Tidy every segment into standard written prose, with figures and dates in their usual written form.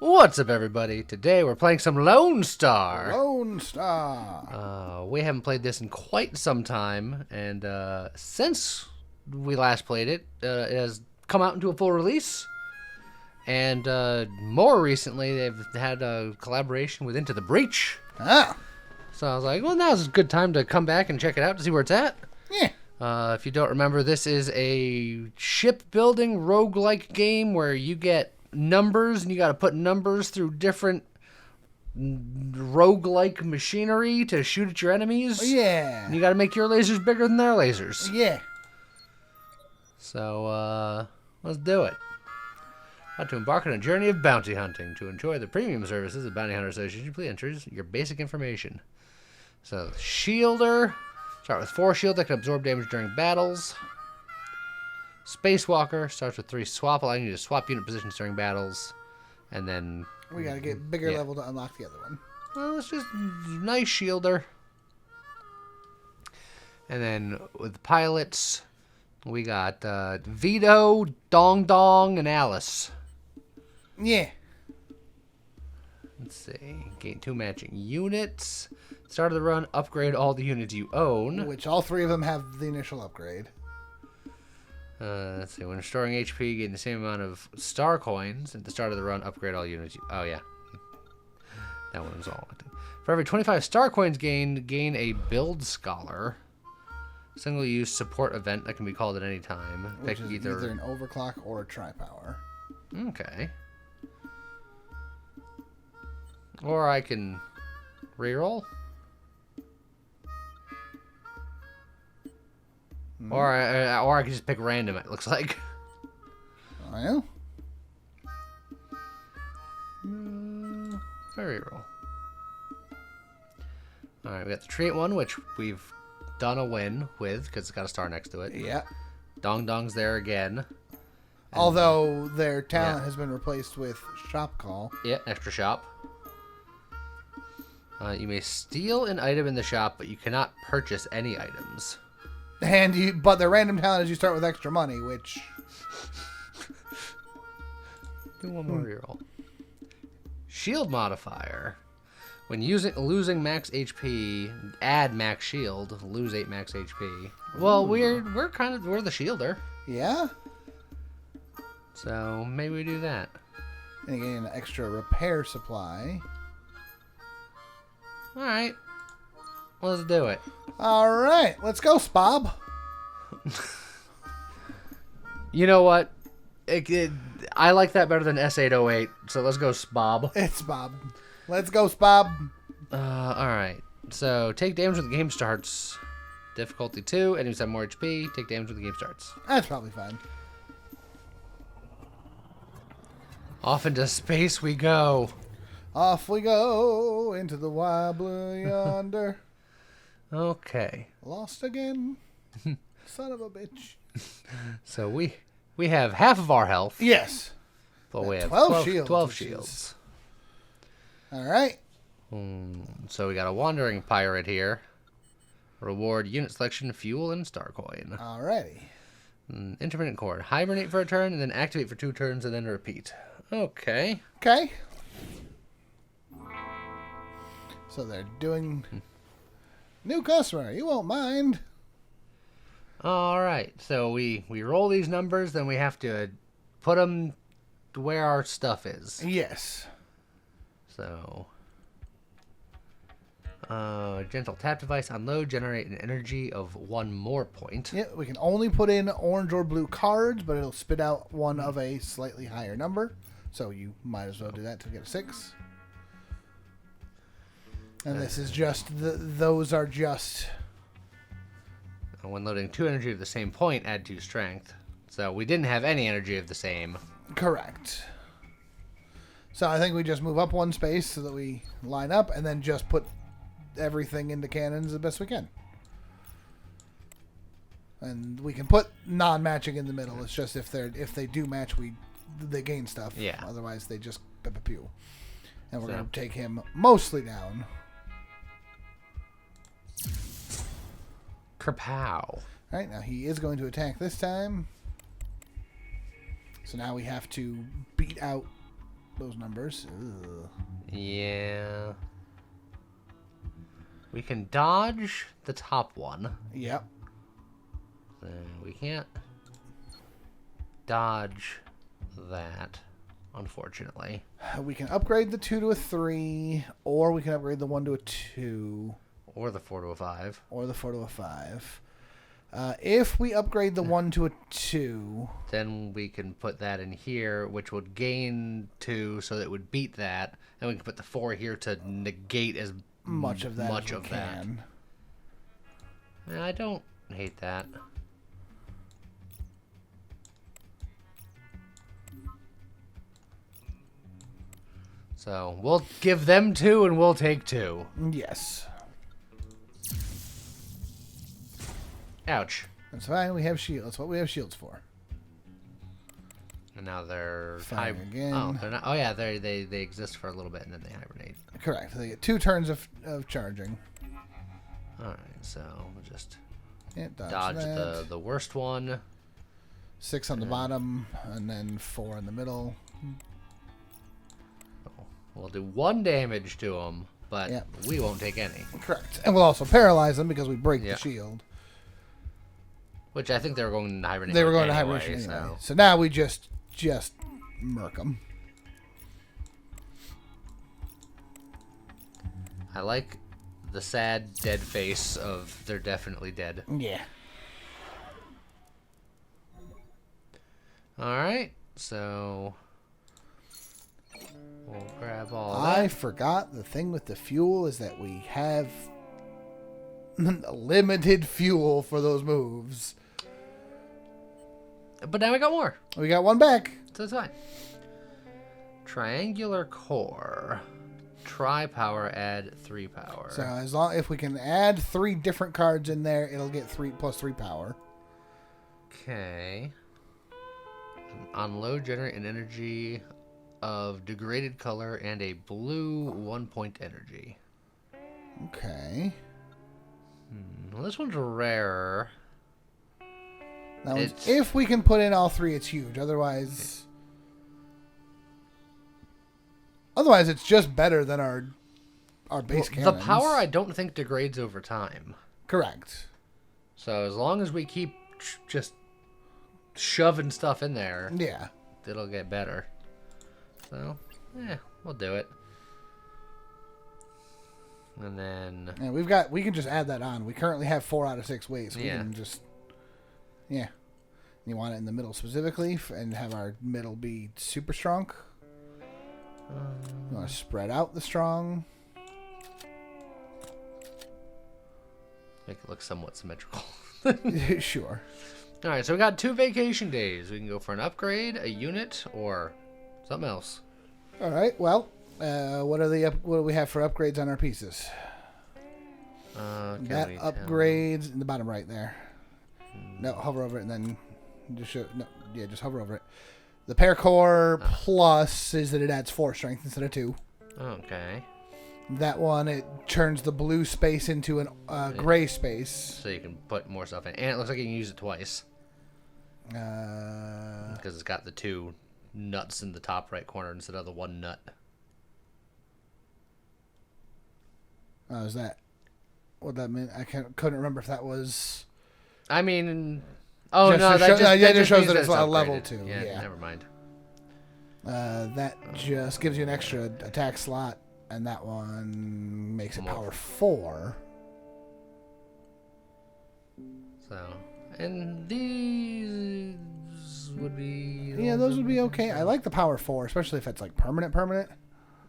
What's up, everybody? Today we're playing some Lonestar. Lonestar. We haven't played this in quite some time, and since we last played it, it has come out into a full release. And more recently, they've had a collaboration with Into the Breach. Ah. So I was like, well, now's a good time to come back and check it out to see where it's at. Yeah. If you don't remember, this is a shipbuilding roguelike game where you get numbers and you got to put numbers through different roguelike machinery to shoot at your enemies. Yeah. And you got to make your lasers bigger than their lasers. Yeah. So, let's do it. About to embark on a journey of bounty hunting. To enjoy the premium services of Bounty Hunter Association, please enter your basic information. So, Shielder. Start with 4 shield that can absorb damage during battles. Spacewalker starts with 3 swap, allowing you to swap unit positions during battles. And then We gotta get bigger level to unlock the other one. well, it's just nice shielder. And then with pilots, we got Vito, Dong Dong, and Alice. Yeah. Let's see. Gain 2 matching units. Start of the run, upgrade all the units you own. Which all 3 of them have the initial upgrade. Let's see. When restoring HP, gain the same amount of star coins. At the start of the run, upgrade all units. Oh, yeah. That one was all. For every 25 star coins gained, gain a build scholar. Single-use support event that can be called at any time. Which is either an overclock or a tri-power. Okay. Or I can reroll. Or I can just pick random, it looks like. Oh, I reroll. Alright, we got the treat one, which we've done a win with, because it's got a star next to it. yeah. Dong Dong's there again. Although their talent has been replaced with shop call. Yeah, extra shop. You may steal an item in the shop, but you cannot purchase any items. But their random talent is you start with extra money, which... Do one more reroll. Shield modifier. When losing max HP, add max shield. Lose 8 max HP. Well, we're the shielder, Yeah? so maybe we do that. And you gain an extra repair supply. All right, let's do it. Alright, let's go, Spob. You know what? I like that better than S808. So let's go, Spob. It's Bob. Let's go, Spob. All right. So take damage when the game starts. Difficulty 2. Enemies have more HP. Take damage when the game starts. That's probably fine. Off into space we go. Off we go into the wobbler yonder. Okay. Lost again. Son of a bitch. So we have half of our health. Yes. But we have 12 shields. 12 shields. All right. So we got a wandering pirate here. Reward unit selection, fuel, and star coin. Alrighty. Intermittent cord. Hibernate for a turn, and then activate for 2 turns, and then repeat. Okay. Okay. So they're doing new customer. You won't mind. All right. So we roll these numbers, then we have to put them where our stuff is. Yes. So, gentle tap device, unload, generate an energy of 1 more point. Yeah, we can only put in orange or blue cards, but it'll spit out one of a slightly higher number. So you might as well do that to get a 6. And this is just, those are just... When loading 2 energy of the same point, add 2 strength. So we didn't have any energy of the same. Correct. So I think we just move up 1 space so that we line up, and then just put everything into cannons the best we can. And we can put non-matching in the middle. It's just if they do match, they gain stuff. Yeah. Otherwise, they just pew. And we're going to take him mostly down. Kerpow. Alright, now he is going to attack this time. So now we have to beat out those numbers. Ugh. Yeah. We can dodge the top one. Yep. We can't dodge that, unfortunately. We can upgrade the 2 to a 3, or we can upgrade the 1 to a 2. Or the 4 to a 5. Or the 4 to a 5. If we upgrade the 1 to a 2... Then we can put that in here, which would gain 2, so that it would beat that. And we can put the 4 here to negate as much of that much as we of can. that. I don't hate that. So we'll give them 2 and we'll take 2. Yes. Ouch. That's fine. We have shields. That's what we have shields for. And now they're Fang again. Oh, they're not. Oh yeah, they exist for a little bit and then they hibernate. Correct. They get 2 turns of charging. All right, so we'll just dodge the worst one. 6 on the bottom, and then 4 in the middle. We'll do 1 damage to them, but Yep. we won't take any. Correct. And we'll also paralyze them because we break Yeah. the shield. Which I think they were going to hibernate. They were going to anyway, hibernation anyway. So. So now we just murk them. I like the sad, dead face of they're definitely dead. Yeah. All right, so we'll grab all of I that. forgot the thing with the fuel is that we have limited fuel for those moves. But now we got more, We got 1 back. so it's fine. Triangular core. Tri-power, add 3 power. So as long if we can add 3 different cards in there, it'll get 3 plus 3 power. Okay. Unload, generate an energy of degraded color and a blue 1-point energy. Okay. Well, this one's rarer. That one's, if we can put in all 3, it's huge. Otherwise, it's just better than our base The cannons. power I don't think degrades over time. Correct. So as long as we keep just shoving stuff in there, Yeah. it'll get better. So, yeah, we'll do it. And then... And we can just add that on. We currently have 4 out of 6 weight, so we can just... Yeah. You want it in the middle specifically and have our middle be super strong? You want to spread out the strong? Make it look somewhat symmetrical. Sure. Alright, so we got 2 vacation days. We can go for an upgrade, a unit, or something else. All right. Well, what do we have for upgrades on our pieces? That upgrades in the bottom right there. No, hover over it and then just hover over it. The paracore plus is that it adds 4 strength instead of 2. Okay. That one, it turns the blue space into a gray space. So you can put more stuff in. And it looks like you can use it twice. Because it's got the 2 nuts in the top right corner instead of the 1 nut. Oh, is that what that meant? I couldn't remember if that was... I mean... Oh, no, that just shows means that it's a upgraded. level 2. Yeah, never mind. That just gives you an extra attack slot, and that one makes it power 4. So, and these would be... Yeah, those would be okay. I like the power 4, especially if it's like permanent.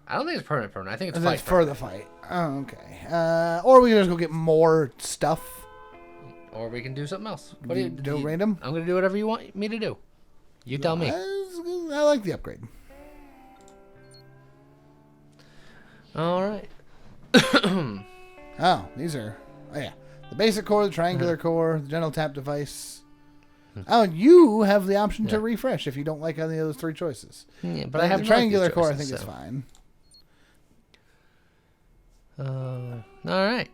I don't think it's permanent. I think it's It's for the fight. Oh, okay. Or we can just go get more stuff. Or we can do something else. What do you do? Random? I'm going to do whatever you want me to do. You tell me. I like the upgrade. All right. Oh, these are... Oh, yeah. The basic core, the triangular core, the general tap device. Oh, and you have the option to refresh if you don't like any of those 3 choices. Yeah, but I have the triangular core, choices, I think, is fine. All right.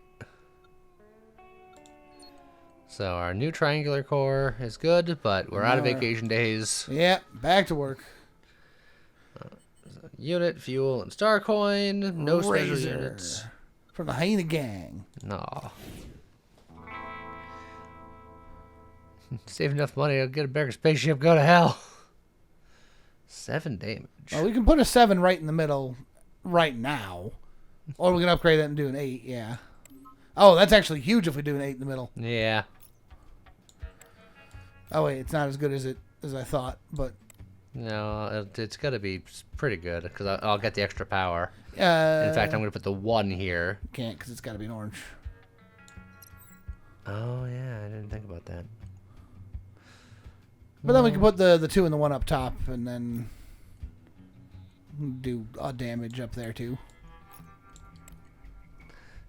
So our new triangular core is good, but we're out of vacation days. Yeah, back to work. Unit, fuel, and star coin. No special Razor. units. From the Hyena Gang. No. Save enough money, I'll get a bigger spaceship, go to hell. 7 damage. Well, we can put a 7 right in the middle right now. Or we can upgrade that and do an 8, yeah. Oh, that's actually huge if we do an 8 in the middle. Yeah. Oh, wait, it's not as good as I thought, but... No, it's got to be pretty good, because I'll get the extra power. In In fact, I'm going to put the 1 here. Can't, because it's got to be an orange. Oh, yeah, I didn't think about that. But then we can put the 2 and the 1 up top, and then do damage up there, too.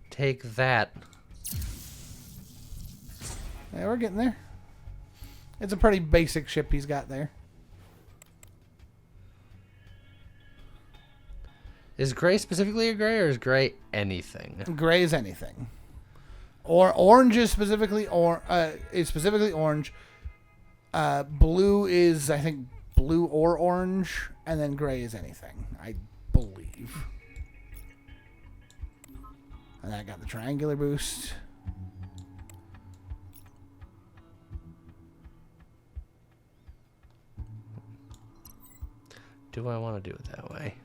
Take that. Yeah, we're getting there. It's a pretty basic ship he's got there. Is gray specifically a gray, or is gray anything? Gray is anything. Or orange is specifically orange. Blue is, I think, blue or orange, and then gray is anything, I believe. And I got the triangular boost. Do I want to do it that way?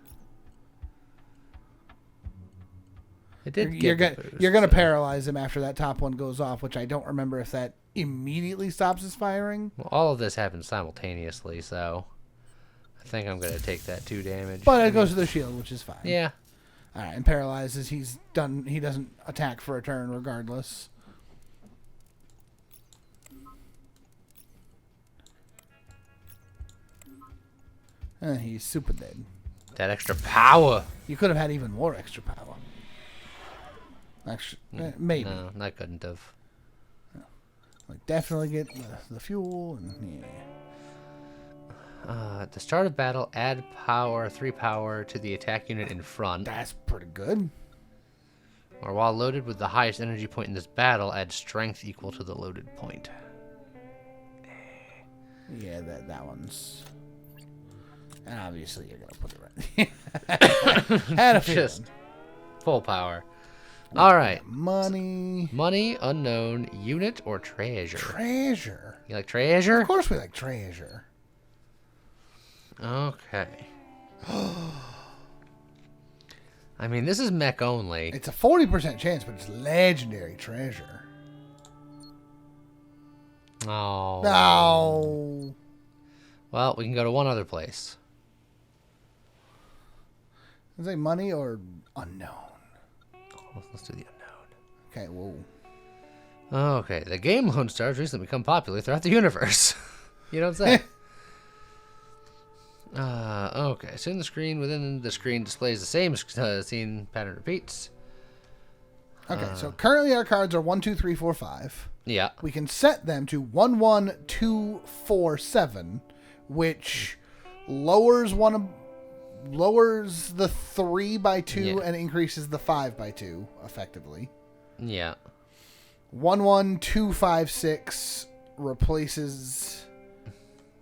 It did You're get the boost, going to so. paralyze him after that top one goes off, which I don't remember if that immediately stops his firing. Well, all of this happens simultaneously, so I think I'm going to take that 2 damage. But it goes to the shield, which is fine. Yeah. All right, and paralyzes. He's done. He doesn't attack for a turn regardless. And he's super dead. That extra power. You could have had even more extra power. Actually, maybe. No, I couldn't have. Like definitely get the fuel and yeah. At the start of battle, add power, 3 power to the attack unit in front. That's pretty good. Or while loaded with the highest energy point in this battle, add strength equal to the loaded point. Yeah, that one's. And obviously you're gonna put it right. Had a feeling. Just full power. All right. Money. Money, unknown, unit, or treasure. Treasure. You like treasure? Of course we like treasure. Okay. I mean, this is mech only. It's a 40% chance, but it's legendary treasure. Oh. No. Well, we can go to one other place. Is it money or unknown? Let's do the unknown. Okay, whoa. Okay, the game Lonestar has recently become popular throughout the universe. You know what I'm saying? Okay, soon the screen within the screen displays the same scene pattern repeats. Okay, so currently our cards are 1, 2, 3, 4, 5. Yeah. We can set them to 1, 1, 2, 4, 7, which lowers the 3 by 2 Yeah. and increases the 5 by 2 effectively. Yeah. 1, 1, 2, 5, 6 replaces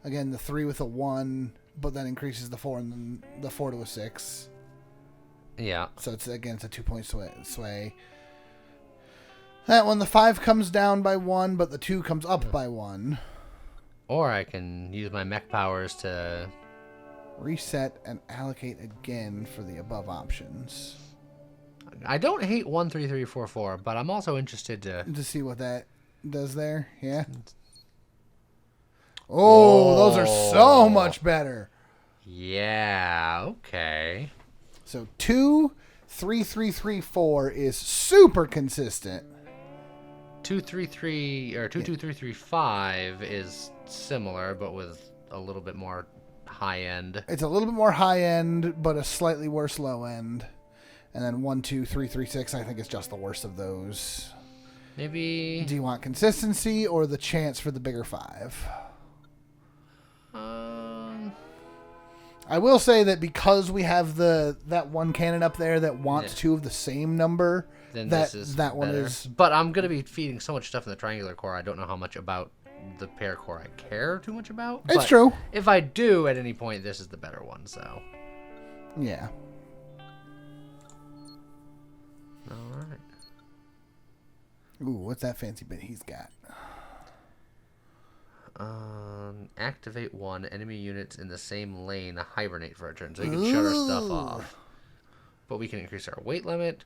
again the 3 with a 1, but then increases the 4 and then the 4 to a 6. Yeah. So it's a 2-point sway. That one, the 5 comes down by 1, but the 2 comes up by 1. Or I can use my mech powers to Reset and allocate again for the above options. I don't hate 1, 3, 3, 4, 4, but I'm also interested to see what that does there. Yeah. Oh, those are so much better. Yeah, okay. So 2, 3, 3, 3, 4 is super consistent. 2, 3, 3 or 2, 2, 3, 3, 5 is similar, but with a little bit more high end. It's a little bit more high end, but a slightly worse low end. And then 1, 2, 3, 3, 6, I think is just the worst of those. Maybe. Do you want consistency or the chance for the bigger 5? I will say that because we have that one cannon up there that wants 2 of the same number, then that one better. is. But I'm gonna be feeding so much stuff in the triangular core. I don't know how much about the pair core I care too much about. It's but true. If I do at any point, this is the better one. So. Yeah. Alright. Ooh, what's that fancy bit he's got? Activate 1. Enemy units in the same lane hibernate for a turn, so we can shut our stuff off. But we can increase our weight limit,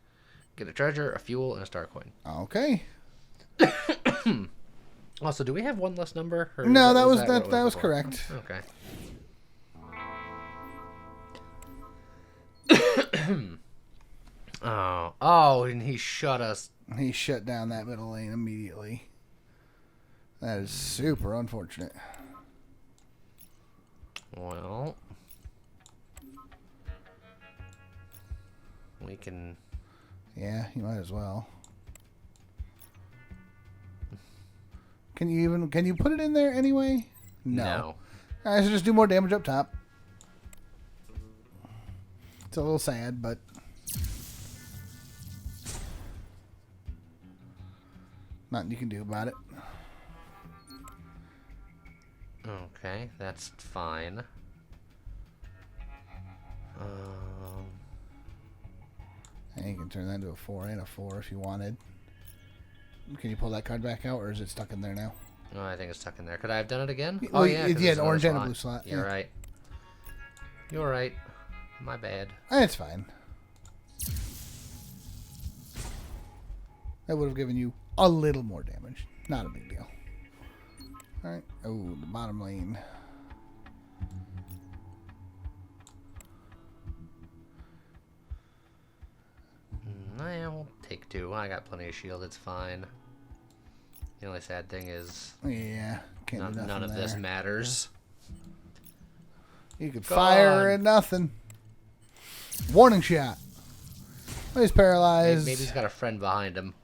get a treasure, a fuel, and a star coin. Okay. Also, do we have one less number? Or No, that was before? correct. Okay. Oh, and he shut us. He shut down that middle lane immediately. That is super unfortunate. Well, we can. Yeah, you might as well. Can you put it in there anyway? No. All right, so just do more damage up top. It's a little sad, but nothing you can do about it. Okay, that's fine. And you can turn that into a 4 and a 4 if you wanted. Can you pull that card back out, or is it stuck in there now? Oh, I think it's stuck in there. Could I have done it again? Well, Oh, yeah. yeah, an orange and a blue slot. You're right. You're right. My bad. It's fine. That would have given you a little more damage. Not a big deal. Alright. Oh, the bottom lane. I'll take 2. I got plenty of shield. It's fine. The only sad thing is Yeah, can't do none of there. this matters. You could fire at nothing. Warning shot. He's paralyzed. Maybe he's got a friend behind him.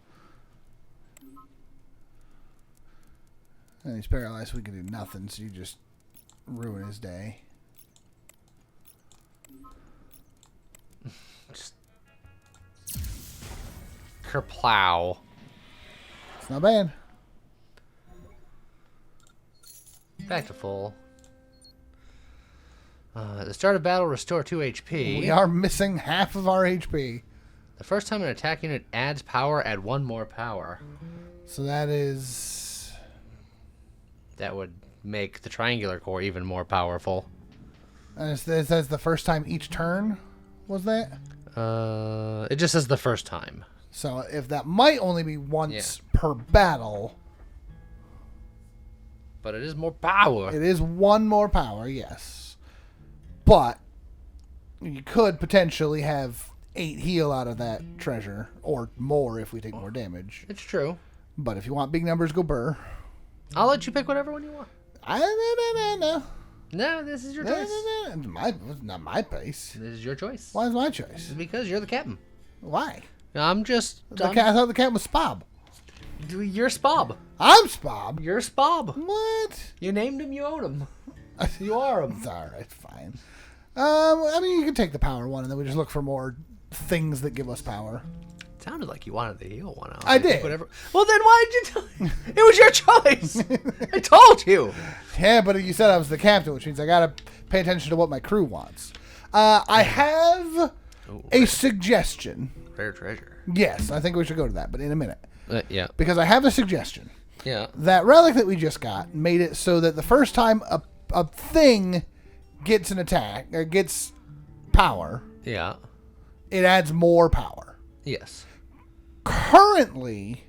And he's paralyzed, so we can do nothing, so you just ruin his day. Just kerplow. It's not bad. Back to full. At the start of battle, restore 2 HP. We are missing half of our HP. The first time an attack unit adds power, add 1 more power. So that is... That would make the triangular core even more powerful. And it says the first time each turn, was that? It just says the first time. So if that might only be once per battle... But it is more power. It is 1 more power, yes. But you could potentially have 8 heal out of that treasure, or more if we take more damage. It's true. But if you want big numbers, go burr. I'll let you pick whatever one you want. No. No, this is your choice. It's not my place. This is your choice. Why is my choice? Because you're the captain. Why? I'm just... I thought the cat was Spob. You're Spob. I'm Spob. You're Spob. What? You named him, you own him. You are him. It's alright, fine. I mean, you can take the power one, and then we just look for more things that give us power. It sounded like you wanted the heal one. I did. Whatever. Well, then why did you tell me? It was your choice. I told you. Yeah, but you said I was the captain, which means I gotta pay attention to what my crew wants. I have a suggestion. Rare treasure. Yes, I think we should go to that, but in a minute. Yeah. Because I have a suggestion. Yeah. That relic that we just got made it so that the first time a thing gets an attack, or gets power, Yeah. it adds more power. Yes. Currently,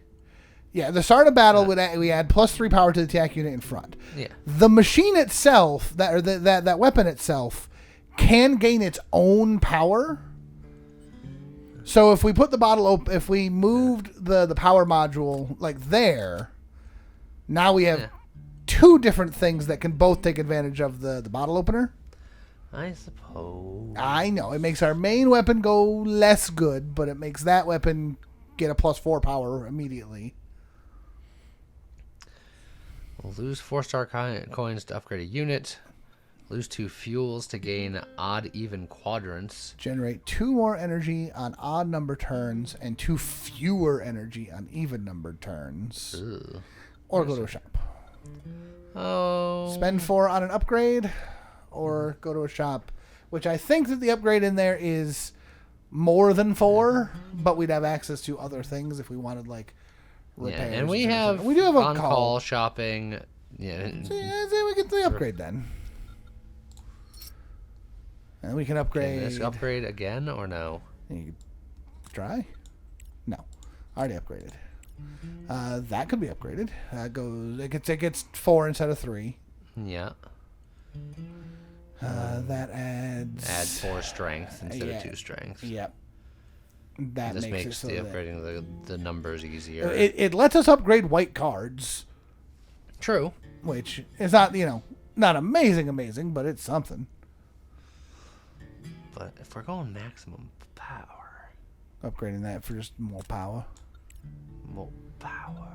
the start of battle we add +3 power to the attack unit in front. Yeah. The machine itself, that weapon itself, can gain its own power. So if we put the bottle if we moved the power module like there, now we have 2 different things that can both take advantage of the bottle opener. I suppose. I know it makes our main weapon go less good, but it makes that weapon get a +4 power immediately. We'll lose 4-star coins to upgrade a unit. Lose 2 fuels to gain odd even quadrants. Generate 2 more energy on odd number turns and 2 fewer energy on even numbered turns. Ugh. Or go to a shop. Oh. Spend 4 on an upgrade, or go to a shop which I think that the upgrade in there is more than 4, but we'd have access to other things if we wanted like repairs. Yeah, and we do have a on-call shopping. Yeah. So we get the upgrade then. And we can upgrade. Can this upgrade again or no? You try? No. Already upgraded. That could be upgraded. It gets 4 instead of 3. Yeah. That adds 4 strength instead of 2 strength. Yep. This makes it so the upgrading the numbers easier. It lets us upgrade white cards. True. Which is not, not amazing, but it's something. But if we're going maximum power, upgrading that for just more power. More power.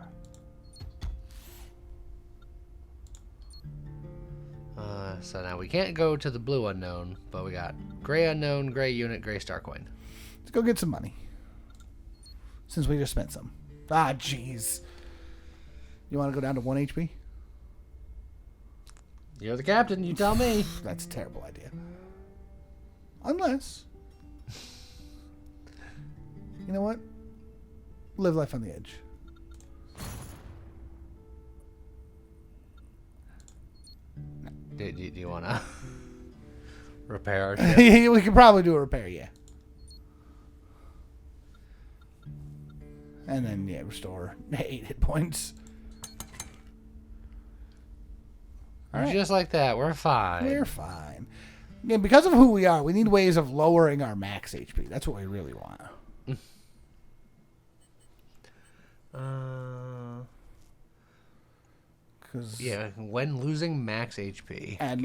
So now we can't go to the blue unknown, but we got gray unknown, gray unit, gray star coin. Let's go get some money. Since we just spent some. Ah, jeez. You want to go down to 1 HP? You're the captain. You tell me. That's a terrible idea. Unless. You know what? Live life on the edge. Do you want to repair our ship? We could probably do a repair, yeah. And then, restore 8 hit points. All right. Just like that, we're fine. We're fine. Again, because of who we are, we need ways of lowering our max HP. That's what we really want. When losing max HP, add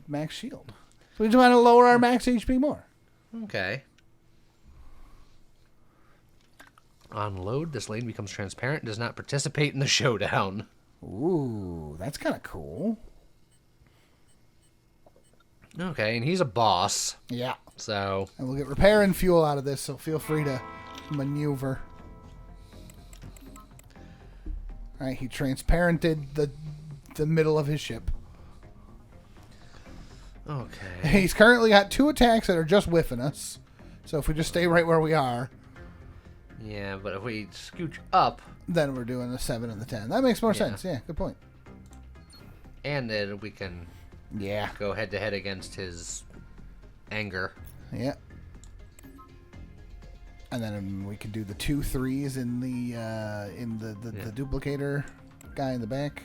max shield. So we just want to lower our max HP more. Okay. On load, this lane becomes transparent and does not participate in the showdown. Ooh, that's kind of cool. Okay, and he's a boss. Yeah. So. And we'll get repair and fuel out of this, so feel free to maneuver. All right, he transparented the middle of his ship. Okay. He's currently got 2 attacks that are just whiffing us. So if we just stay right where we are. Yeah, but if we scooch up. Then we're doing the 7 and the 10. That makes more sense. Yeah, good point. And then we can go head to head against his anger. Yeah. And then we can do the 2 3s in the duplicator guy in the back.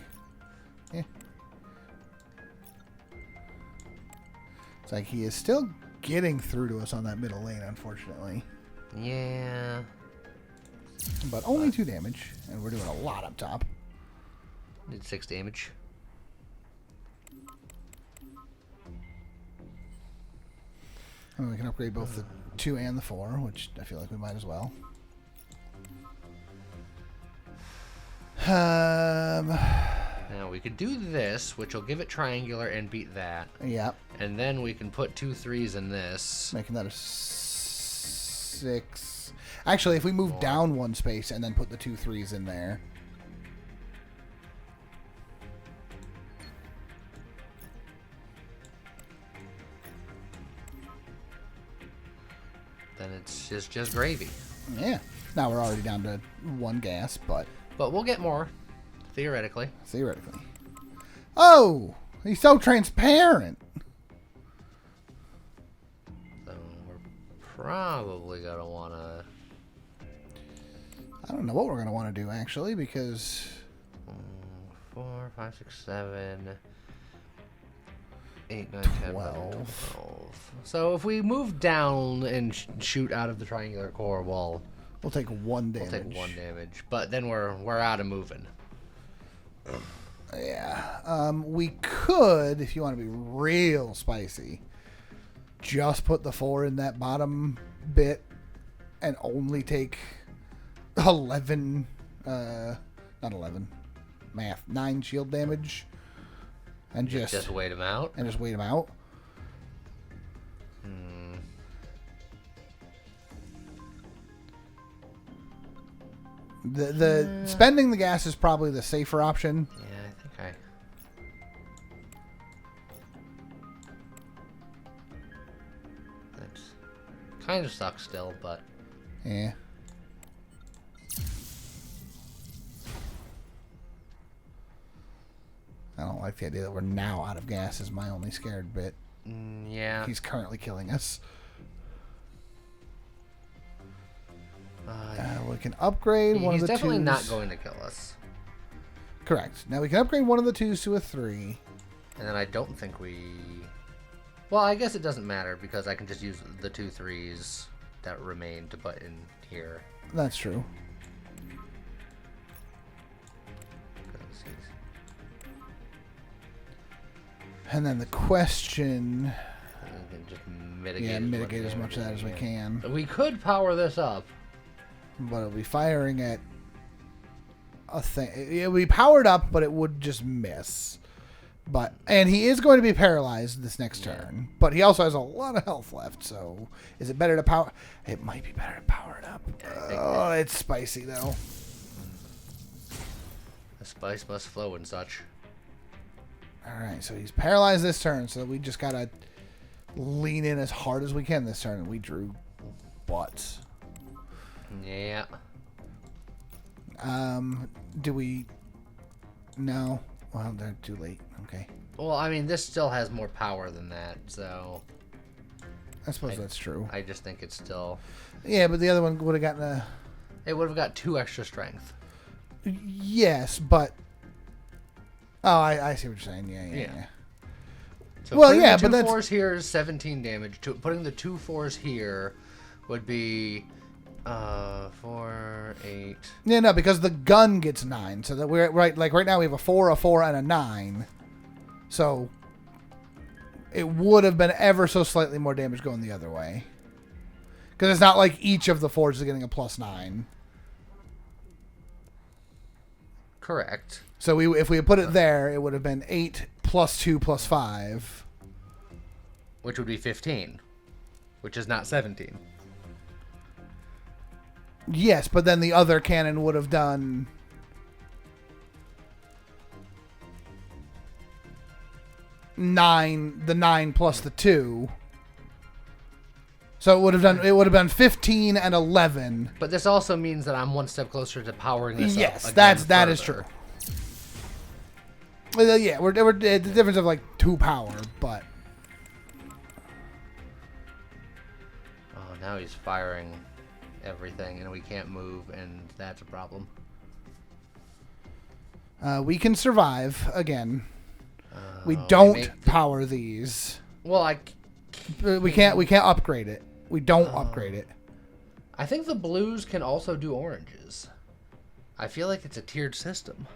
Yeah. It's like he is still getting through to us on that middle lane, unfortunately. Yeah. But only 2 damage, and we're doing a lot up top. Did 6 damage. And we can upgrade both the 2 and the 4, which I feel like we might as well. Now we could do this, which will give it triangular and beat that. Yep. And then we can put 2 3s in this. Making that a 6. Actually, if we move down 1 space and then put the 2 3s in there. Then it's just gravy. Yeah. Now we're already down to 1 gas, but we'll get more, theoretically. Theoretically. Oh, he's so transparent. So we're probably gonna wanna. I don't know what we're gonna want to do actually, because 4, 5, 6, 7, 8, 9, 10, 11, 12. So if we move down and shoot out of the triangular core, we'll take 1 damage. We'll take 1 damage, but then we're out of moving. Yeah. We could, if you want to be real spicy, just put the 4 in that bottom bit and only take 11. Not 11. Math. 9 shield damage. And just wait him out. And just wait him out. The spending the gas is probably the safer option. Yeah, I think kind of sucks still, but... Yeah. I don't like the idea that we're now out of gas is my only scared bit. Yeah. He's currently killing us. We can upgrade one of the 2s. He's definitely not going to kill us. Correct. Now we can upgrade one of the 2s to a 3. And then I don't think we... Well, I guess it doesn't matter because I can just use the 2 3s that remain to put in here. That's true. And then the question... We can just mitigate, as much of that as we can. We could power this up. But it'll be firing at a thing. It'll be powered up, but it would just miss. And he is going to be paralyzed this next turn. But he also has a lot of health left, so is it better to power? It might be better to power it up. Oh, it's spicy, though. The spice must flow and such. Alright, so he's paralyzed this turn, so we just gotta lean in as hard as we can this turn, and we drew butts. Yeah. Do we... No. Well, they're too late. Okay. Well, I mean, this still has more power than that, so... I suppose that's true. I just think it's still... Yeah, but the other one would have gotten a... It would have got 2 extra strength. Yes, but... Oh, I see what you're saying. Yeah. So well, putting yeah, the 2 but that's... 4s here is 17 damage. Putting the 2 4s here would be 4, 8... Yeah, no, because the gun gets 9. So that we're right now we have a 4, and a 9. So it would have been ever so slightly more damage going the other way. Because it's not like each of the 4s is getting a +9. Correct. So if we had put it there, it would have been 8 + 2 + 5. Which would be 15. Which is not 17. Yes, but then the other cannon would have done... the 9 plus the 2. So it would have been 15 and 11. But this also means that I'm one step closer to powering this up. Yes, Again that is true. Well, yeah, we're the difference of like 2 power, but oh, now he's firing everything, and we can't move, and that's a problem. We can survive again. We don't power these. Well, we can't upgrade it. We don't upgrade it. I think the blues can also do oranges. I feel like it's a tiered system.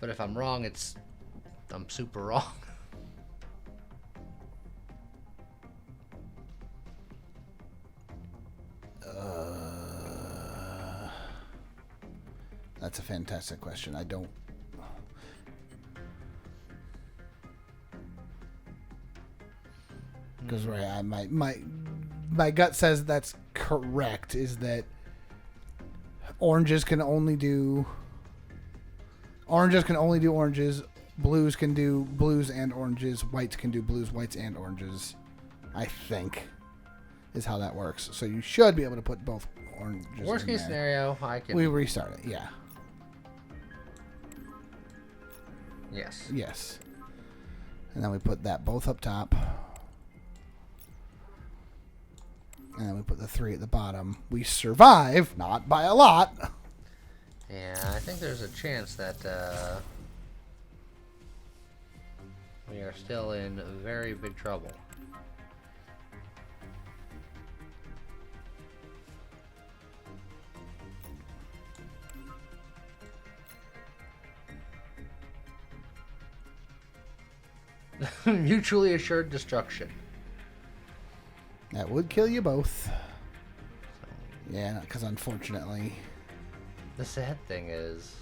But if I'm wrong, I'm super wrong. That's a fantastic question. I don't... Because right, my gut says that's correct. Is that oranges can only do oranges. Blues can do blues and oranges. Whites can do blues, whites, and oranges. I think is how that works. So you should be able to put both oranges. Worst case scenario, we restart it. Yeah. Yes. Yes. And then we put that both up top. And then we put the 3 at the bottom. We survive, not by a lot. Yeah, I think there's a chance that we are still in very big trouble. Mutually assured destruction. That would kill you both. Yeah, because unfortunately... The sad thing is...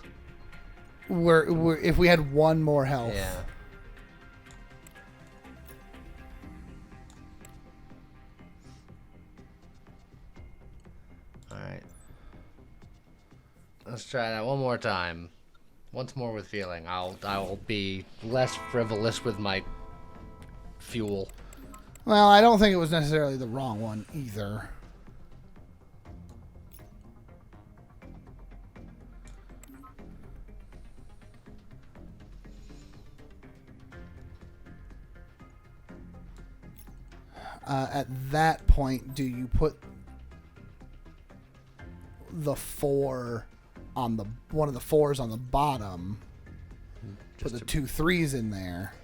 We're if we had one more health... Yeah. Alright. Let's try that one more time. Once more with feeling. I will be less frivolous with my fuel. Well, I don't think it was necessarily the wrong one either. At that point, do you put the 4 on the one of the 4s on the bottom? Put the 2 3s in there.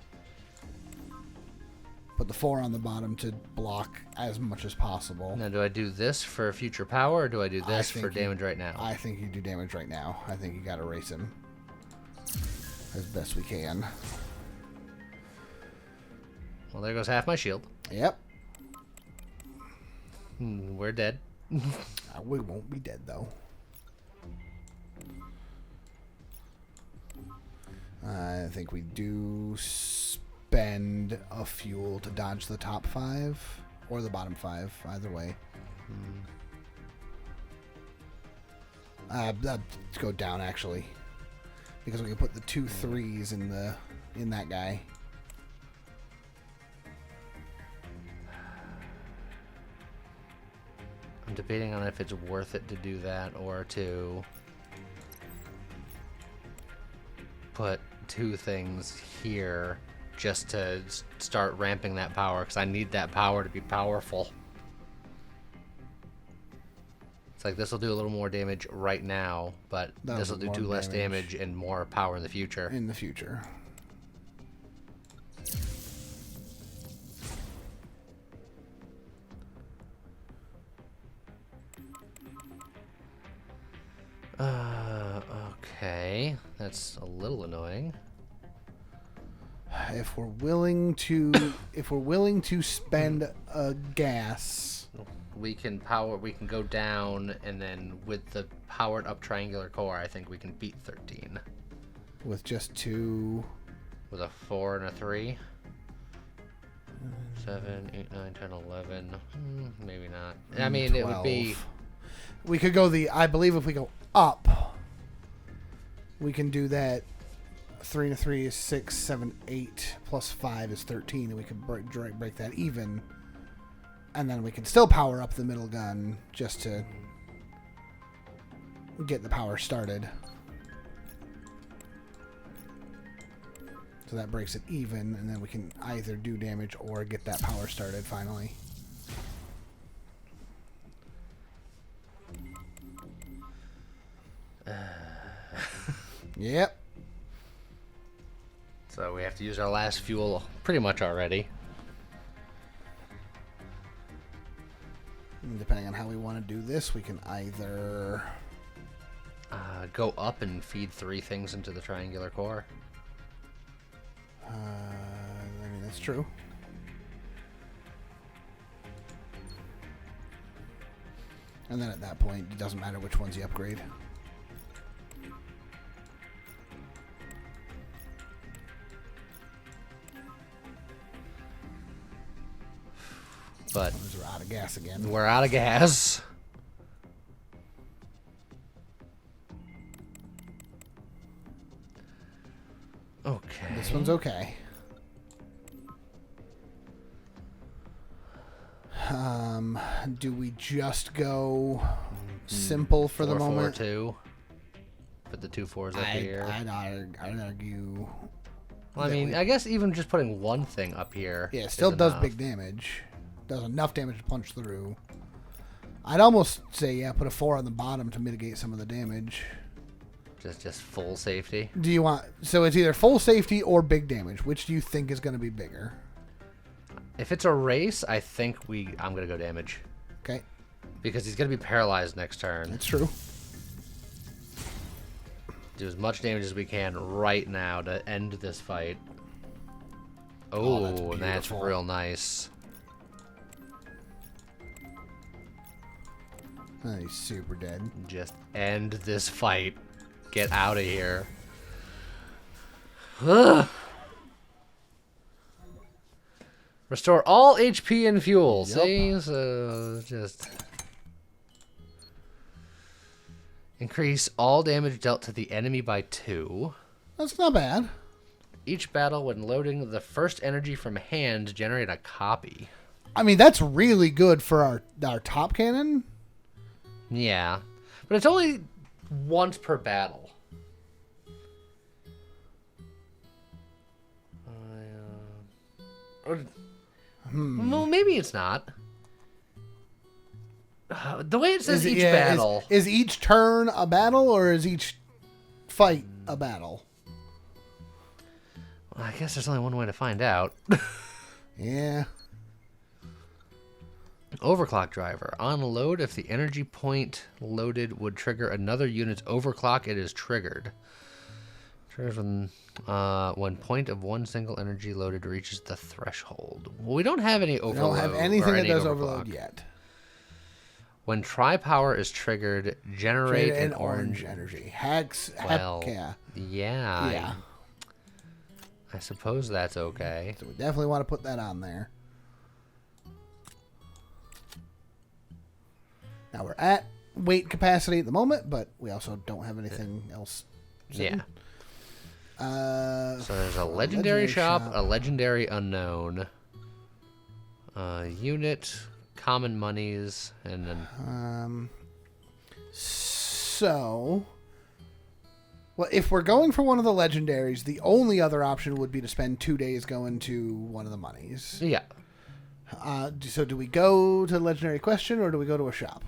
Put the 4 on the bottom to block as much as possible. Now, do I do this for future power, or do I do this for damage right now? I think you do damage right now. I think you got to race him as best we can. Well, there goes half my shield. Yep. We're dead. We won't be dead, though. I think we do spend a fuel to dodge the top 5 or the bottom 5, either way. Let's go down, actually, because we can put the 2 3s in that guy. I'm debating on if it's worth it to do that or to put 2 things here just to start ramping that power, because I need that power to be powerful. It's like this will do a little more damage right now, but this will do 2 less damage and more power in the future. In the future. Okay, that's a little annoying. If we're willing to spend a gas, we can go down, and then with the powered up triangular core, I think we can beat 13 with just 2. With a 4 and a 3. 7, 8, 9, 10, 11. Maybe not. I mean, 12. It would be. We could go I believe if we go up, we can do that. 3 and a 3 is 6, 7, 8 plus 5 is 13, and we can break that even, and then we can still power up the middle gun just to get the power started. So that breaks it even, and then we can either do damage or get that power started finally. Yep. So we have to use our last fuel pretty much already. And depending on how we want to do this, we can either go up and feed 3 things into the triangular core. I mean, that's true. And then at that point, it doesn't matter which ones you upgrade. But we're out of gas again. We're out of gas. Okay. This one's okay. Do we just go simple for the moment? 4, 2. Put the 2 4s up here. I'd argue. Well, I mean, I guess even just putting 1 thing up here. Yeah, it still does big damage. Does enough damage to punch through. I'd almost say, yeah, put a 4 on the bottom to mitigate some of the damage. Just full safety. Do you want... So it's either full safety or big damage. Which do you think is going to be bigger? If it's a race, I think I'm going to go damage. Okay. Because he's going to be paralyzed next turn. That's true. Do as much damage as we can right now to end this fight. Oh, that's real nice. Oh, he's super dead. Just end this fight. Get out of here. Ugh. Restore all HP and fuel. Yep. See? So just increase all damage dealt to the enemy by 2. That's not bad. Each battle, when loading the first energy from hand, generate a copy. I mean, that's really good for our top cannon. Yeah. But it's only once per battle. Well, maybe it's not. The way it says each battle. Is each turn a battle, or is each fight a battle? Well, I guess there's only one way to find out. Yeah. Overclock driver. On load, if the energy point loaded would trigger another unit's overclock, it is triggered. Triggers when point of one single energy loaded reaches the threshold. Well, we don't have any overload. We don't have anything that does overload yet. When tri-power is triggered, generate an orange energy. Hex. Well, yeah. Yeah. I suppose that's okay. So we definitely want to put that on there. Now we're at weight capacity at the moment, but we also don't have anything else. Yeah. So there's a legendary shop, a legendary unknown, unit, common monies, and then. So, well, if we're going for one of the legendaries, the only other option would be to spend 2 days going to one of the monies. Yeah. So do we go to legendary question, or do we go to a shop?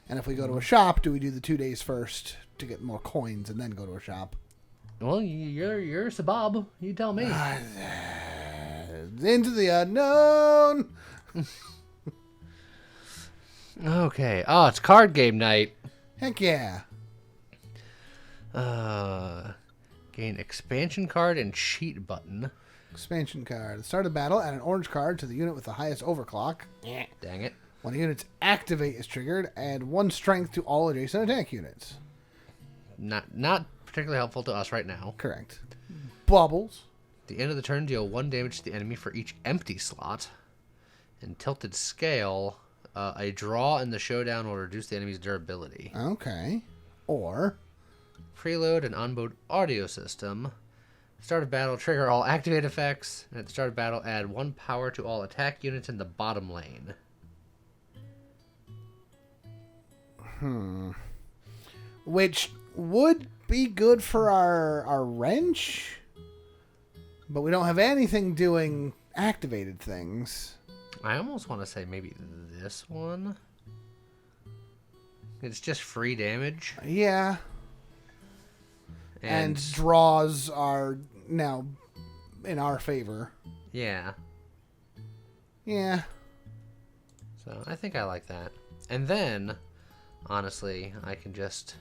And if we go to a shop, do we do the 2 days first to get more coins and then go to a shop? Well, you're Sabab. You tell me. Into the unknown. Okay. Oh, it's card game night. Heck yeah. Gain expansion card and cheat button. Expansion card. At the start of battle, add an orange card to the unit with the highest overclock. Dang it. When a unit's activate is triggered, add 1 strength to all adjacent attack units. Not particularly helpful to us right now. Correct. Bubbles. At the end of the turn, deal 1 damage to the enemy for each empty slot. In tilted scale, a draw in the showdown will reduce the enemy's durability. Okay. Or preload and onboard audio system. Start of battle, trigger all activate effects. And at the start of battle, add 1 power to all attack units in the bottom lane. Which would be good for our wrench, but we don't have anything doing activated things. I almost want to say maybe this one. It's just free damage. Yeah. And draws are now in our favor. Yeah. Yeah. So I think I like that. And then, honestly, I can just...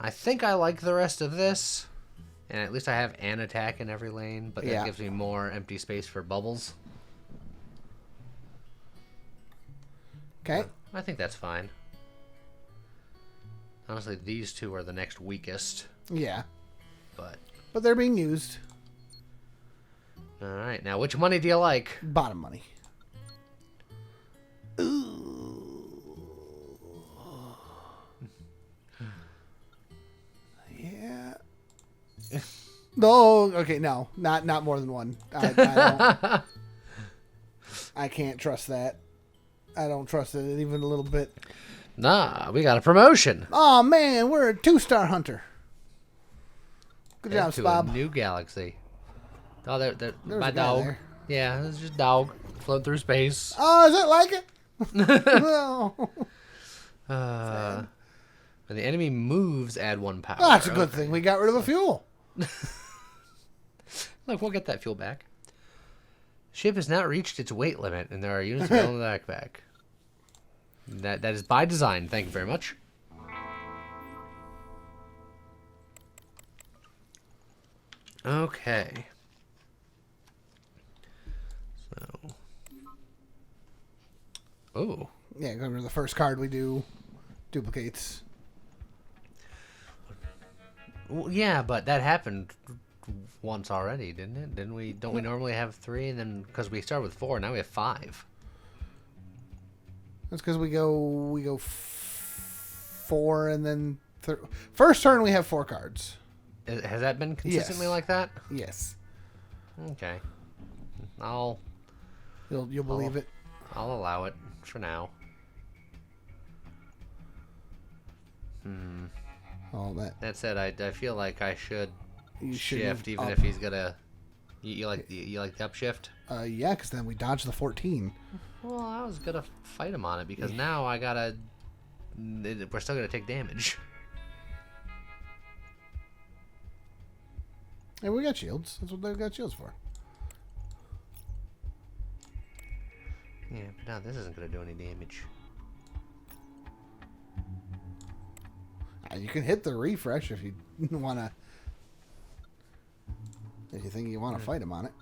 I think I like the rest of this. And at least I have an attack in every lane, but that gives me more empty space for bubbles. Okay. I think that's fine. Honestly, these two are the next weakest. Yeah. But they're being used. Alright, now which money do you like? Bottom money. Ooh. Yeah. No, okay, no. Not more than 1. I can't trust that. I don't trust it even a little bit. Nah, we got a promotion. Oh man, we're a 2-star hunter. Good job, to Bob. A new galaxy. Oh, there my a guy dog. there. Yeah, it's just dog floating through space. Oh, is it like it? No. When the enemy moves, add 1 power. Oh, that's a good thing. We got rid of a fuel. Look, we'll get that fuel back. Ship has not reached its weight limit, and there are units available in the backpack. That is by design. Thank you very much. Okay. So. Oh. Yeah, remember the first card we do duplicates. Well, yeah, but that happened once already, didn't it? Didn't we? Don't we normally have 3, and then because we start with 4, now we have 5. That's because we go 4 and then first turn we have 4 cards. Has that been consistently Yes. like that? Yes. Okay. You'll believe it. I'll allow it for now. All that. That said, I feel like I should You should shift, move even up. if he's gonna. You like the upshift? Yeah, because then we dodge the 14. Well, I was gonna fight him on it because now I gotta. We're still gonna take damage. And we got shields. That's what they've got shields for. Yeah, but now this isn't gonna do any damage. You can hit the refresh if you wanna. If you think you want to fight him on it.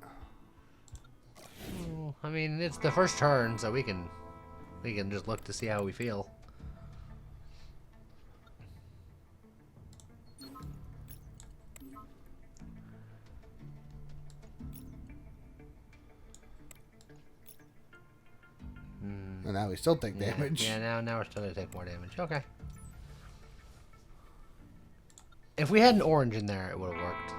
Well, I mean, it's the first turn, so we can just look to see how we feel. And now we still take damage. Yeah, now we're still gonna take more damage. Okay. If we had an orange in there, it would have worked.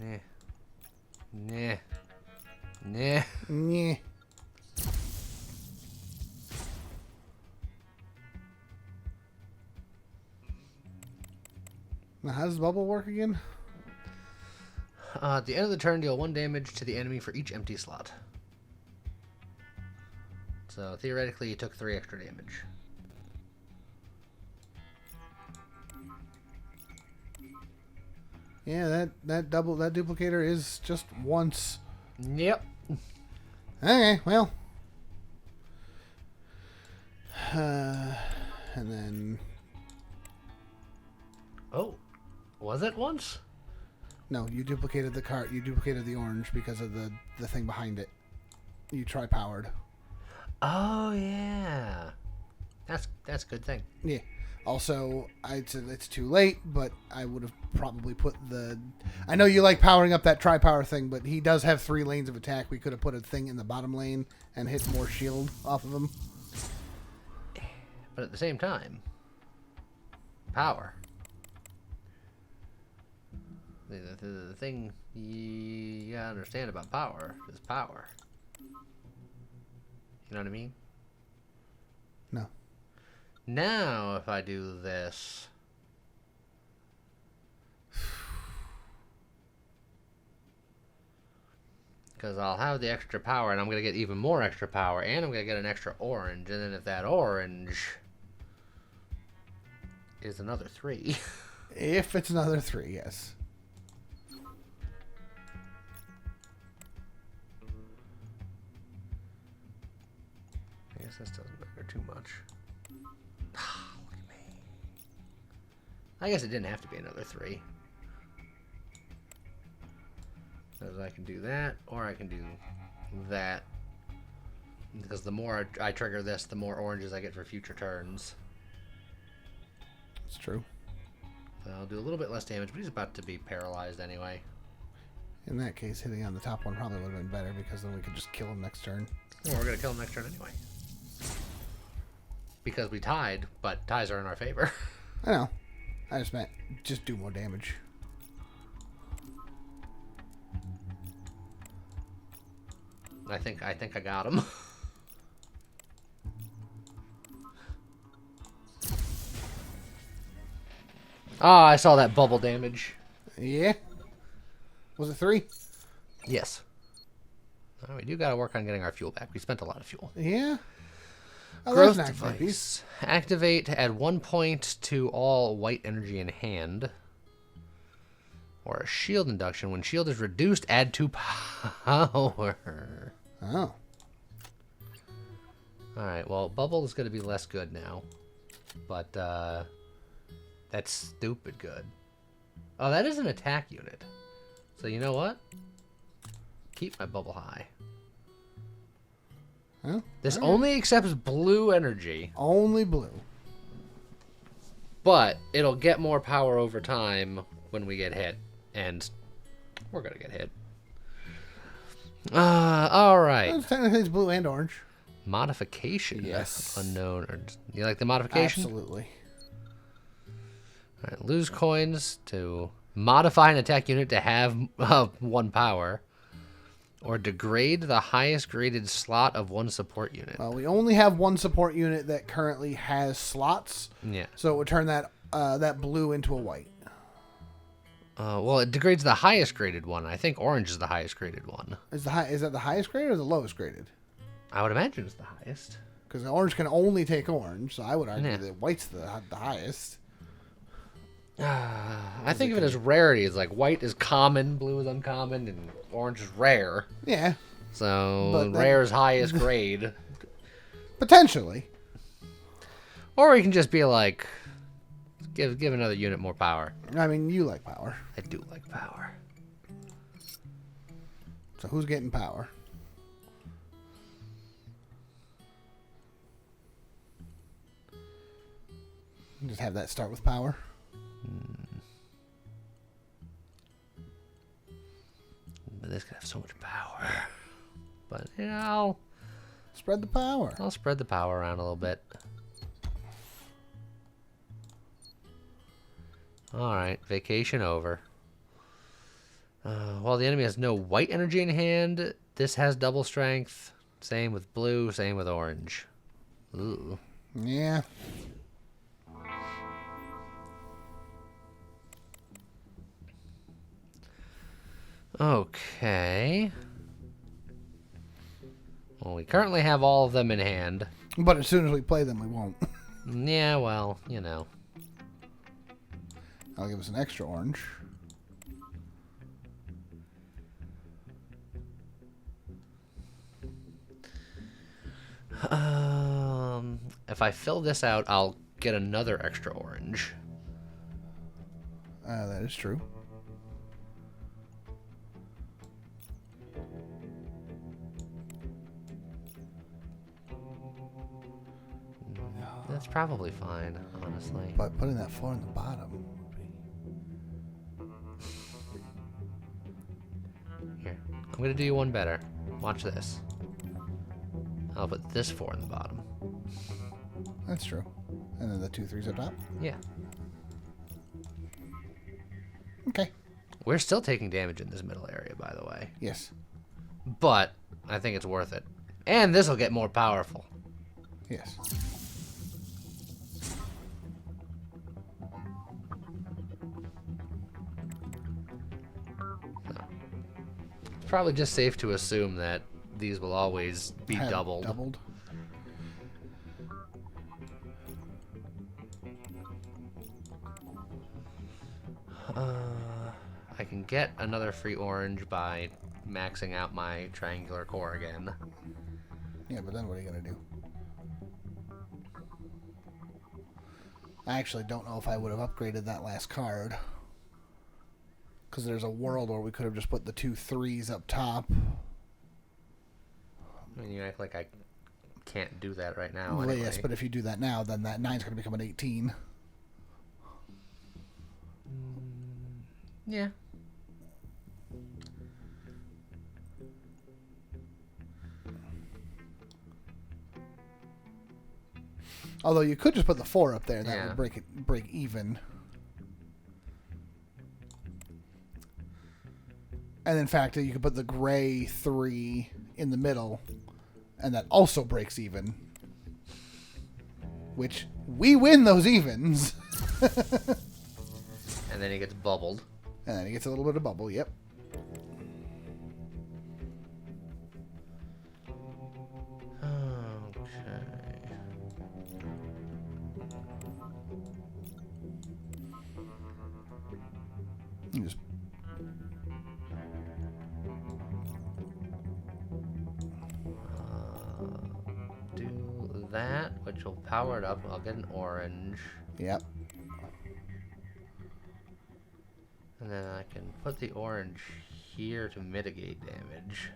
Nah. Yeah. Now, how does bubble work again? At the end of the turn, deal 1 damage to the enemy for each empty slot. So theoretically, you took 3 extra damage. Yeah, that duplicator is just once. Yep. Okay, well. And then Oh, was it once? no, you duplicated the cart. You duplicated the orange because of the thing behind it. You try powered. Oh yeah, that's a good thing. Yeah. Also, I'd say it's too late, but I would have probably put the. I know you like powering up that tri-power thing, but he does have 3 lanes of attack. We could have put a thing in the bottom lane and hit more shield off of him. But at the same time, power. The thing you gotta understand about power is power. You know what I mean? No. Now, if I do this... Because I'll have the extra power, and I'm going to get even more extra power, and I'm going to get an extra orange, and then if that orange is another 3... If it's another 3, yes. I guess this doesn't matter too much. Look at me. I guess it didn't have to be another 3. Because I can do that, or I can do that. Because the more I trigger this, the more oranges I get for future turns. It's true. So I'll do a little bit less damage, but he's about to be paralyzed anyway. In that case, hitting on the top one probably would have been better because then we could just kill him next turn. Well, we're going to kill him next turn anyway. Because we tied, but ties are in our favor. I know. I just meant just do more damage. I think I got him. Ah, I saw that bubble damage. Yeah. Was it 3? Yes. Oh, we do got to work on getting our fuel back. We spent a lot of fuel. Yeah. Oh, Growth there's an activate piece. device. Activate. Add 1 point to all white energy in hand. Or a shield induction. When shield is reduced, add 2 power. Oh. Alright, well, bubble is going to be less good now. But, that's stupid good. Oh, that is an attack unit. So, you know what? Keep my bubble high. Huh? This All right. only accepts blue energy. Only blue. But it'll get more power over time when we get hit. And we're gonna get hit. All right. Technically, it's blue and orange. Modification. Yes. Unknown. You like the modification? Absolutely. All right. Lose coins to modify an attack unit to have 1 power, or degrade the highest graded slot of 1 support unit. Well, we only have 1 support unit that currently has slots. Yeah. So it would turn that blue into a white. Well, it degrades the highest graded one. I think orange is the highest graded one. Is that the highest graded or the lowest graded? I would imagine it's the highest. Because orange can only take orange, so I would argue that white's the highest. I think of it as rarity. It's like white is common, blue is uncommon, and orange is rare. Yeah. So rare is highest grade. Potentially. Or we can just be like, give another unit more power. I mean, you like power. I do like power. So who's getting power? Just have that start with power. But this could have so much power. But, you know, Spread the power. I'll spread the power around a little bit. Alright, vacation over. While the enemy has no white energy in hand, this has double strength. Same with blue, same with orange. Ooh. Yeah. Okay. Well, we currently have all of them in hand. But as soon as we play them, we won't. Yeah, well, you know. I'll give us an extra orange. If I fill this out, I'll get another extra orange. That is true. That's probably fine, honestly. But putting that 4 in the bottom would be... Here, I'm going to do you one better. Watch this. I'll put this 4 in the bottom. That's true. And then the 2 3s up top? Yeah. Okay. We're still taking damage in this middle area, by the way. Yes. But I think it's worth it. And this will get more powerful. Yes. It's probably just safe to assume that these will always be doubled. Doubled. I can get another free orange by maxing out my triangular core again. Yeah, but then what are you going to do? I actually don't know if I would have upgraded that last card. Because there's a world where we could have just put the 2 3s up top. I mean, you act like I can't do that right now. Well, Anyway. yes, but if you do that now, then that 9's going to become an 18. Yeah. Although you could just put the 4 up there. That Yeah. would break even. And in fact, you could put the gray 3 in the middle, and that also breaks even. Which, we win those evens. And then he gets bubbled. And then he gets a little bit of bubble, yep. You just Do that, which will power it up. I'll get an orange. Yep. And then I can put the orange here to mitigate damage.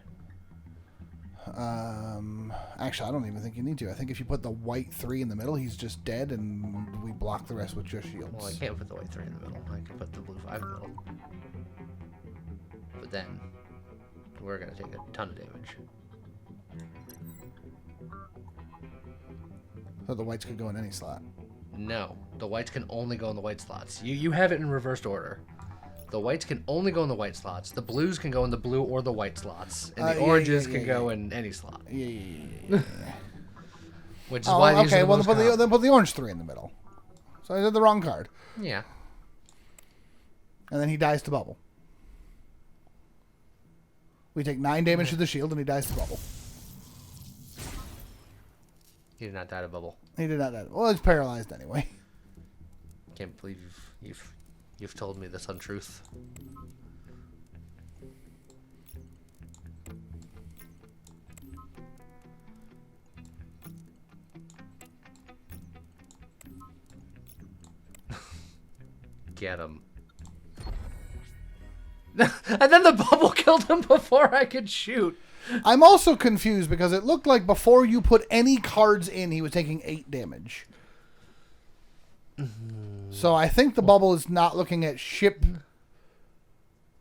Actually, I don't even think you need to. I think if you put the white 3 in the middle, he's just dead, and we block the rest with just shields. Well, I can't put the white 3 in the middle. I can put the blue 5 in the middle. but then we're going to take a ton of damage. So the whites could go in any slot. No, the whites can only go in the white slots. You have it in reversed order. The whites can only go in the white slots. The blues can go in the blue or the white slots. And the oranges can go in any slot. Yeah. Which is why these are the most common. Then put the orange 3 in the middle. So I did the wrong card. Yeah. And then he dies to bubble. We take 9 damage to the shield, and he dies to bubble. He did not die to bubble. He did not die. Well, he's paralyzed anyway. Can't believe you've told me this untruth. Get him. And then the bubble killed him before I could shoot. I'm also confused because it looked like before you put any cards in, he was taking 8 damage. So I think the bubble is not looking at ship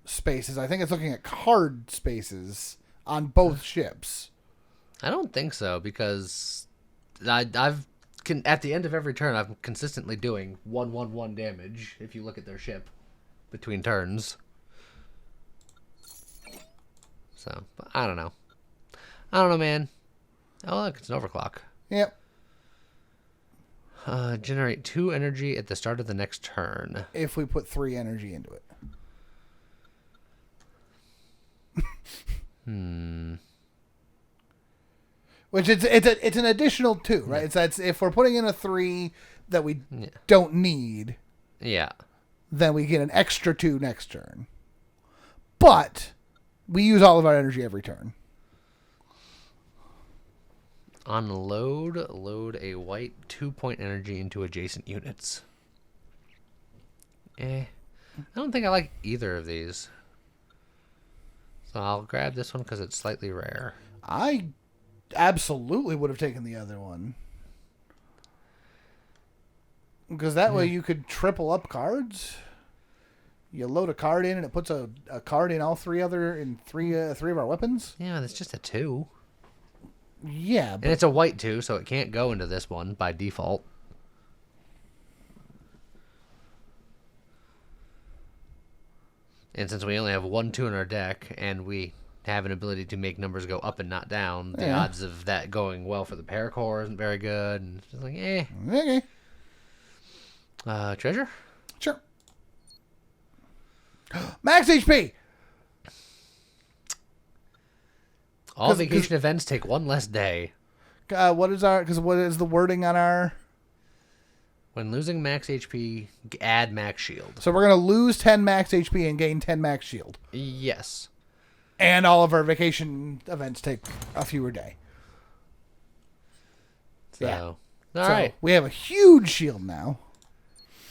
spaces. I think it's looking at card spaces on both ships. I don't think so, because I've at the end of every turn, I'm consistently doing 1/1/1 damage if you look at their ship between turns. So, but I don't know. I don't know, man. Oh, look, it's an overclock. Yep. Generate 2 energy at the start of the next turn. If we put 3 energy into it. Which it's an additional 2, right? Yeah. It's that's if we're putting in a 3 that we don't need. Yeah. Then we get an extra 2 next turn. But we use all of our energy every turn. Unload, load a white 2-point energy into adjacent units. I don't think I like either of these. So I'll grab this one because it's slightly rare. I absolutely would have taken the other one. Because that way you could triple up cards. You load a card in and it puts a card in all three of our weapons. Yeah, that's just a 2. Yeah, but... And it's a white 2, so it can't go into this one by default. And since we only have 1 2 in our deck, and we have an ability to make numbers go up and not down, the odds of that going well for the paracore isn't very good. And it's just like, Okay. Treasure? Sure. Max HP! All vacation events take 1 less day. What is the wording on our... When losing max HP, add max shield. So we're going to lose 10 max HP and gain 10 max shield. Yes. And all of our vacation events take a fewer day. So, yeah. All right. We have a huge shield now.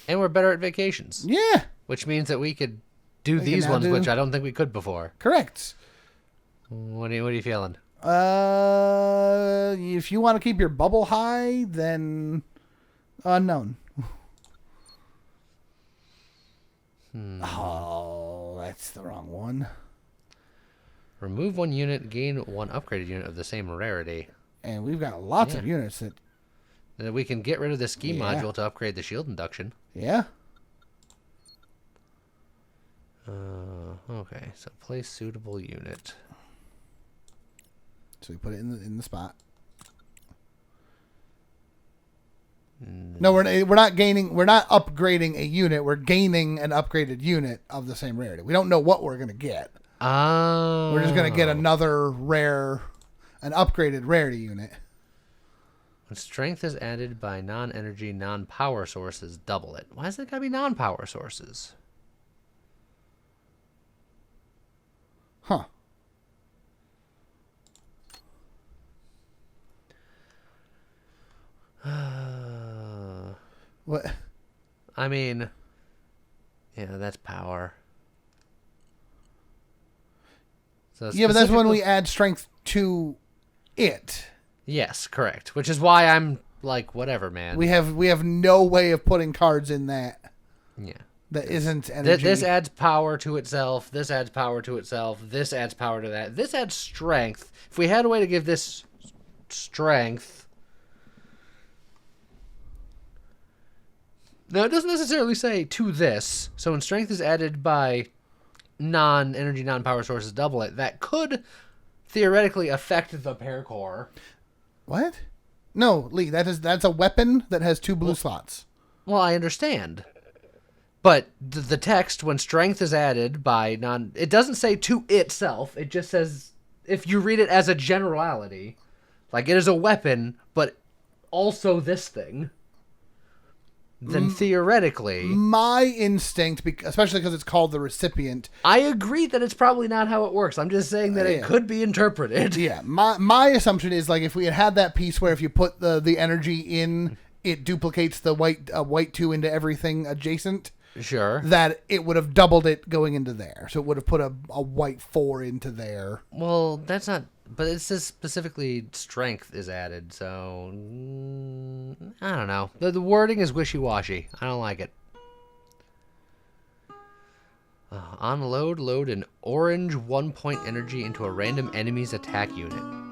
And we're better at vacations. Yeah. Which means that we could do these ones, which I don't think we could before. Correct. What are you feeling? If you want to keep your bubble high, then unknown. Oh, that's the wrong one. Remove 1 unit, gain 1 upgraded unit of the same rarity. And we've got lots of units that we can get rid of the ski module to upgrade the shield induction. Yeah. Okay, so place suitable unit. So we put it in the spot. No, we're not upgrading a unit. We're gaining an upgraded unit of the same rarity. We don't know what we're gonna get. Oh. We're just gonna get an upgraded rarity unit. When strength is added by non-energy, non-power sources, double it. Why is that gotta be non-power sources? Huh. What? I mean, yeah, that's power. So yeah, but that's when we add strength to it. Yes, correct. Which is why I'm like, whatever, man. We have no way of putting cards in that. Yeah. that isn't energy. This adds power to itself. This adds power to itself. This adds power to that. This adds strength. If we had a way to give this strength... Now, it doesn't necessarily say to this. So when strength is added by non-energy, non-power sources, double it. That could theoretically affect the paracore. What? No, Lee, that's a weapon that has 2 blue slots. Well, I understand. But the text, when strength is added by non... It doesn't say to itself. It just says, if you read it as a generality, like it is a weapon, but also this thing, then theoretically... My instinct, especially because it's called the recipient... I agree that it's probably not how it works. I'm just saying that it could be interpreted. Yeah, my assumption is, like, if we had that piece where if you put the energy in, it duplicates the white 2 into everything adjacent... Sure. That it would have doubled it going into there. So it would have put a white 4 into there. Well, that's not... But it says specifically strength is added, so... I don't know. The wording is wishy-washy. I don't like it. On load an orange 1-point energy into a random enemy's attack unit.